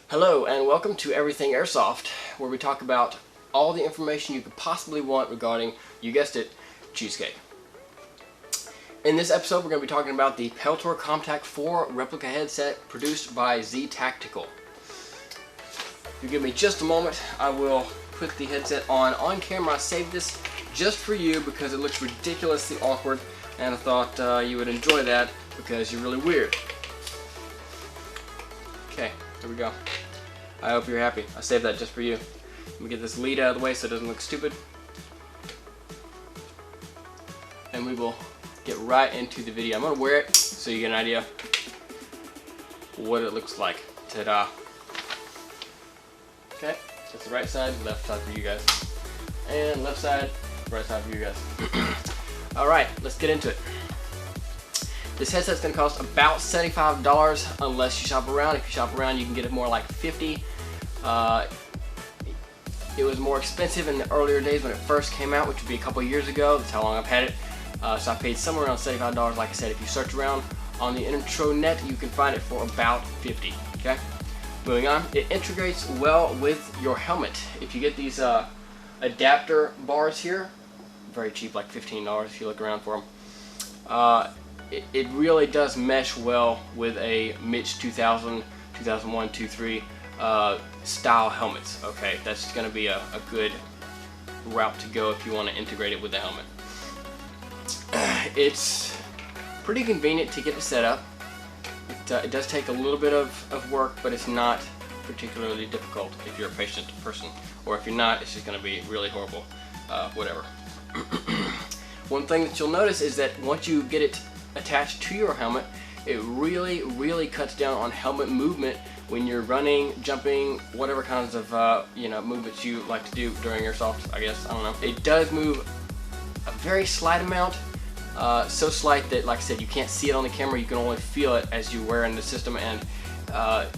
Hello and welcome to Everything Airsoft, where we talk about all the information you could possibly want regarding, you guessed it, cheesecake. In this episode we're going to be talking about the Peltor Comtac 4 replica headset produced by Z Tactical. If you give me just a moment, I will put the headset on camera. I saved this just for you because it looks ridiculously awkward, and I thought you would enjoy that because you're really weird. Okay, here we go. I hope you're happy. I saved that just for you. Let me get this lead out of the way so it doesn't look stupid. And we will get right into the video. I'm going to wear it so you get an idea what it looks like. Ta-da. Okay, that's the right side, left side for you guys. And left side, right side for you guys. Alright, let's get into it. This headset's going to cost about $75 unless you shop around. If you shop around, you can get it more like $50. It was more expensive in the earlier days when it first came out, which would be a couple years ago. That's how long I've had it. So I paid somewhere around $75. Like I said, if you search around on the intranet, you can find it for about $50. Okay. Moving on, it integrates well with your helmet. If you get these adapter bars here, very cheap, like $15 if you look around for them. It really does mesh well with a Mitch 2000, 2001, 2003 style helmets. Okay, that's going to be a good route to go if you want to integrate it with the helmet. It's pretty convenient to get it set up. It does take a little bit of work, but it's not particularly difficult if you're a patient person, or if you're not, it's just going to be really horrible. Whatever. One thing that you'll notice is that once you get it attached to your helmet, it really cuts down on helmet movement when you're running, jumping, whatever kinds of movements you like to do during airsoft, I guess. I don't know. It does move a very slight amount, so slight that, like I said, you can't see it on the camera. You can only feel it as you wear in the system, and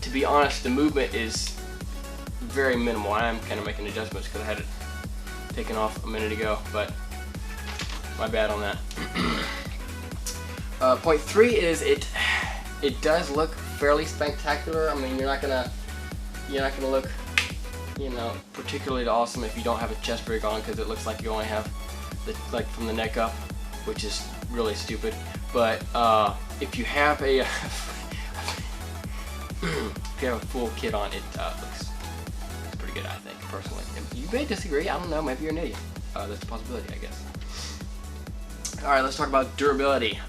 to be honest, the movement is very minimal. I am kind of making adjustments because I had it taken off a minute ago, but my bad on that. Point 3 is it does look fairly spectacular. I mean, you're not gonna look, particularly awesome if you don't have a chest rig on, because it looks like you only have like from the neck up, which is really stupid. But if you have a full kit on, it looks pretty good, I think, personally. You may disagree. I don't know. Maybe you're an idiot. That's a possibility, I guess. Alright, let's talk about durability.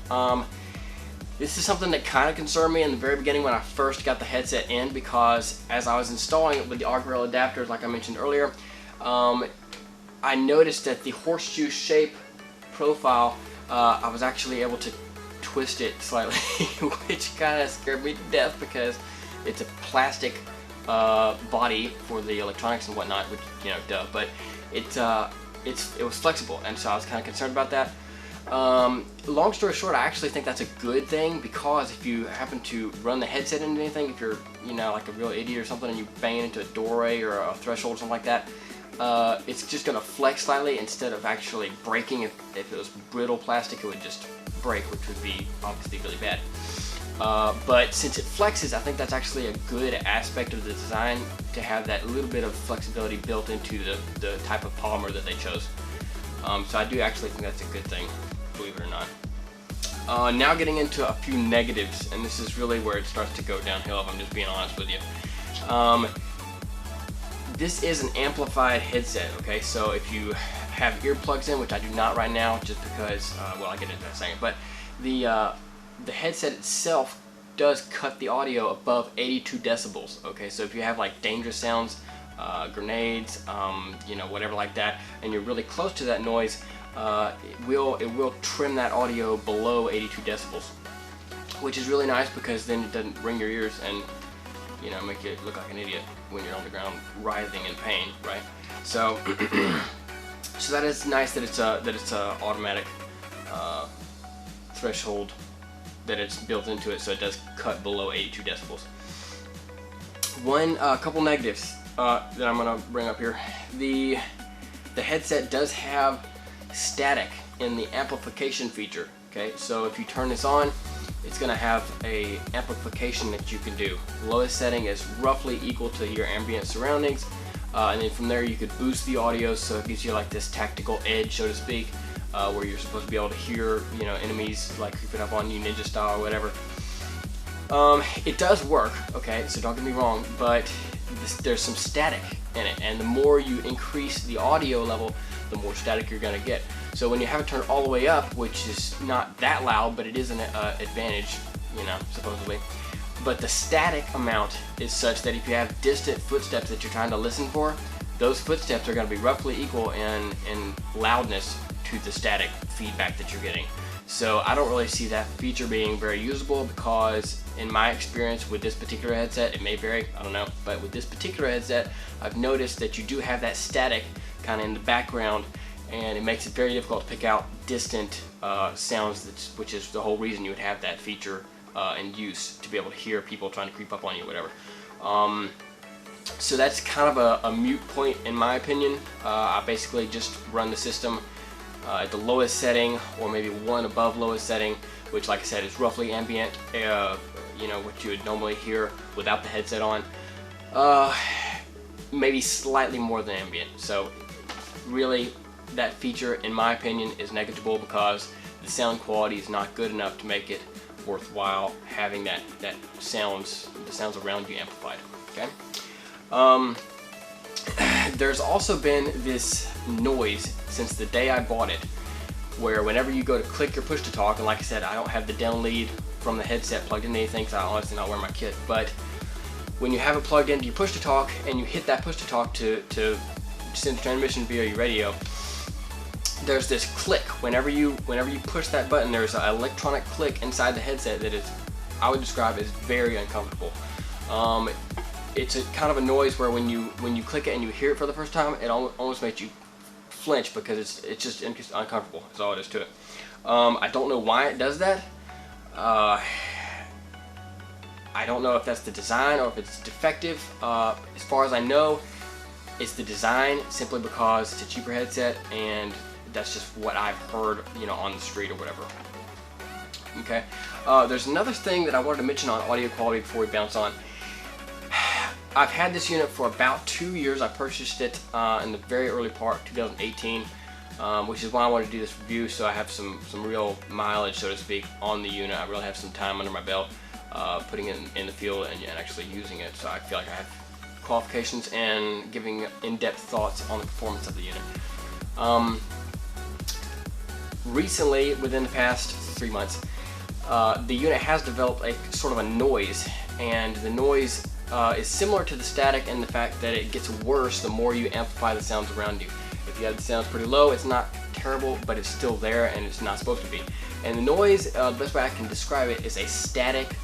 This is something that kind of concerned me in the very beginning when I first got the headset in, because as I was installing it with the arc rail adapters, like I mentioned earlier, I noticed that the horseshoe shape profile, I was actually able to twist it slightly, which kind of scared me to death because it's a plastic body for the electronics and whatnot, which, duh, but it was flexible, and so I was kind of concerned about that. Long story short, I actually think that's a good thing, because if you happen to run the headset into anything, if you're, like a real idiot or something, and you bang it into a doorway or a threshold or something like that, it's just going to flex slightly instead of actually breaking. If it was brittle plastic, it would just break, which would be obviously really bad. But since it flexes, I think that's actually a good aspect of the design, to have that little bit of flexibility built into the type of polymer that they chose. So I do actually think that's a good thing, believe it or not. Now getting into a few negatives, and this is really where it starts to go downhill, if I'm just being honest with you. This is an amplified headset, okay? So if you have earplugs in, which I do not right now, just because, well, I'll get into that in a second, but the headset itself does cut the audio above 82 decibels, okay? So if you have like dangerous sounds, grenades, whatever like that, and you're really close to that noise, it will trim that audio below 82 decibels, which is really nice, because then it doesn't ring your ears and make you look like an idiot when you're on the ground writhing in pain, right? So so that is nice that it's a automatic threshold, that it's built into it, so it does cut below 82 decibels. Couple negatives that I'm gonna bring up here. The headset does have static in the amplification feature. Okay, so if you turn this on, it's going to have a amplification that you can do. Lowest setting is roughly equal to your ambient surroundings, and then from there you could boost the audio, so it gives you like this tactical edge, so to speak, where you're supposed to be able to hear, you know, enemies like creeping up on you ninja style or whatever. It does work, okay, so don't get me wrong, but there's some static in it, and the more you increase the audio level, the more static you're going to get. So when you have it turned all the way up, which is not that loud, but it is an advantage, you know, supposedly. But the static amount is such that if you have distant footsteps that you're trying to listen for, those footsteps are going to be roughly equal in loudness to the static feedback that you're getting. So I don't really see that feature being very usable, because in my experience with this particular headset, it may vary, I don't know, but with this particular headset, I've noticed that you do have that static kind of in the background, and it makes it very difficult to pick out distant sounds, which is the whole reason you would have that feature in use, to be able to hear people trying to creep up on you, whatever. So that's kind of a moot point in my opinion. I basically just run the system at the lowest setting, or maybe one above lowest setting, which, like I said, is roughly ambient, you know, what you would normally hear without the headset on. Maybe slightly more than ambient. So really, that feature, in my opinion, is negligible, because the sound quality is not good enough to make it worthwhile having the sounds around you amplified. Okay. There's also been this noise since the day I bought it, where whenever you go to click your push to talk, and like I said, I don't have the down lead from the headset plugged into anything, because I honestly not wear my kit, but when you have it plugged into your push to talk and you hit that push to talk to send transmission via your radio, there's this click. Whenever you push that button, there's an electronic click inside the headset that is, I would describe as very uncomfortable. It's a kind of a noise where when you click it and you hear it for the first time, it almost makes you flinch, because it's just uncomfortable. That's all it is to it. I don't know why it does that. I don't know if that's the design or if it's defective. As far as I know, it's the design, simply because it's a cheaper headset, and that's just what I've heard, you know, on the street or whatever. Okay. There's another thing that I wanted to mention on audio quality before we bounce on. I've had this unit for about 2 years. I purchased it in the very early part, 2018, which is why I wanted to do this review, so I have some real mileage, so to speak, on the unit. I really have some time under my belt putting it in the field and actually using it, so I feel like I have qualifications and giving in-depth thoughts on the performance of the unit. Recently, within the past 3 months, the unit has developed a sort of a noise, and the noise is similar to the static in the fact that it gets worse the more you amplify the sounds around you. If you have the sounds pretty low, it's not terrible, but it's still there, and it's not supposed to be. And the noise, the best way I can describe it, is a static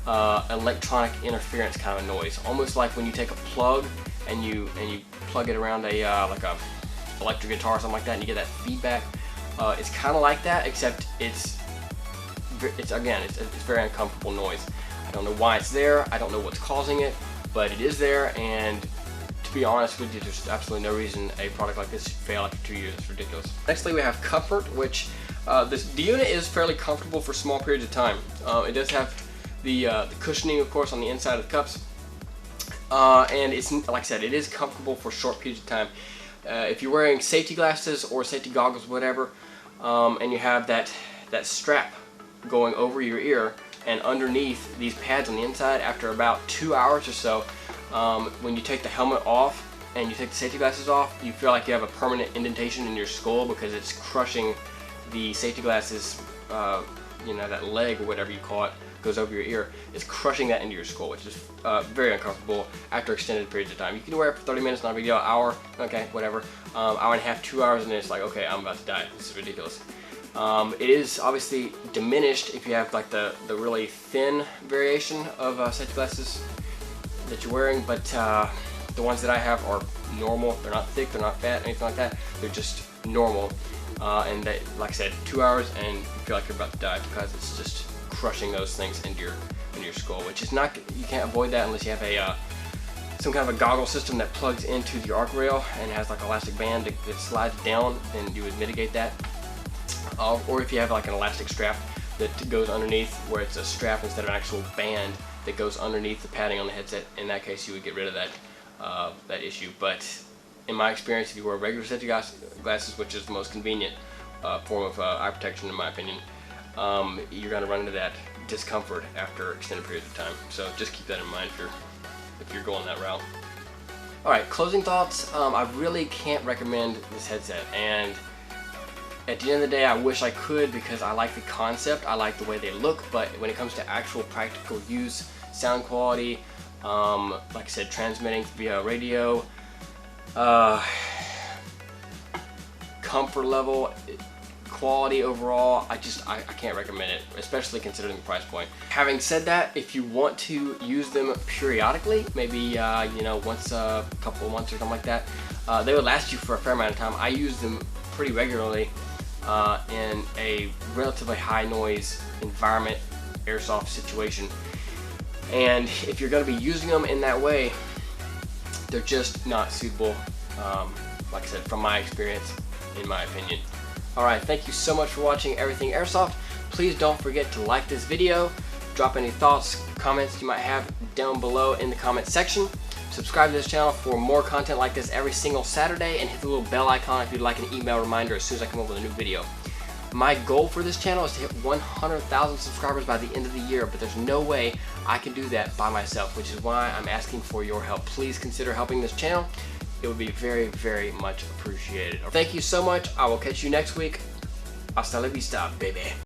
electronic interference kind of noise, almost like when you take a plug and you plug it around a like a electric guitar or something like that, and you get that feedback. It's kind of like that, except it's very uncomfortable noise. I don't know why it's there. I don't know what's causing it, but it is there. And to be honest with you, there's absolutely no reason a product like this should fail after 2 years. It's ridiculous. Nextly, we have comfort, which the unit is fairly comfortable for small periods of time. It does have the cushioning, of course, on the inside of the cups, and it's, like I said, it is comfortable for short periods of time. If you're wearing safety glasses or safety goggles, whatever, and you have that strap going over your ear and underneath these pads on the inside, after about 2 hours or so, when you take the helmet off and you take the safety glasses off, you feel like you have a permanent indentation in your skull, because it's crushing the safety glasses, you know, that leg or whatever you call it, goes over your ear. It's crushing that into your skull, which is very uncomfortable after extended periods of time. You can wear it for 30 minutes, not a big deal. Hour, okay, whatever. Hour and a half, 2 hours, and then it's like, okay, I'm about to die. This is ridiculous. It is obviously diminished if you have like the really thin variation of safety glasses that you're wearing, but the ones that I have are normal. They're not thick, they're not fat, anything like that. They're just normal, and they, like I said, 2 hours and you feel like you're about to die, because it's just crushing those things into your skull, which is not, you can't avoid that unless you have a some kind of a goggle system that plugs into the arc rail and has like an elastic band that slides down, then you would mitigate that. Or if you have like an elastic strap that goes underneath, where it's a strap instead of an actual band that goes underneath the padding on the headset. In that case, you would get rid of that issue. But in my experience, if you wear regular safety glasses, which is the most convenient form of eye protection in my opinion, you're going to run into that discomfort after extended periods of time. So just keep that in mind if you're going that route. Alright, closing thoughts. I really can't recommend this headset, and at the end of the day I wish I could, because I like the concept, I like the way they look, but when it comes to actual practical use, sound quality, like I said, transmitting via radio, comfort level, quality overall, I can't recommend it, especially considering the price point. Having said that, if you want to use them periodically, maybe you know, once a couple of months or something like that, they would last you for a fair amount of time. I use them pretty regularly in a relatively high noise environment, airsoft situation, and if you're going to be using them in that way, they're just not suitable, like I said, from my experience, in my opinion. Alright, thank you so much for watching Everything Airsoft. Please don't forget to like this video, drop any thoughts, comments you might have down below in the comment section. Subscribe to this channel for more content like this every single Saturday, and hit the little bell icon if you'd like an email reminder as soon as I come up with a new video. My goal for this channel is to hit 100,000 subscribers by the end of the year, but there's no way I can do that by myself, which is why I'm asking for your help. Please consider helping this channel. It would be very, very much appreciated. Thank you so much. I will catch you next week. Hasta la vista, baby.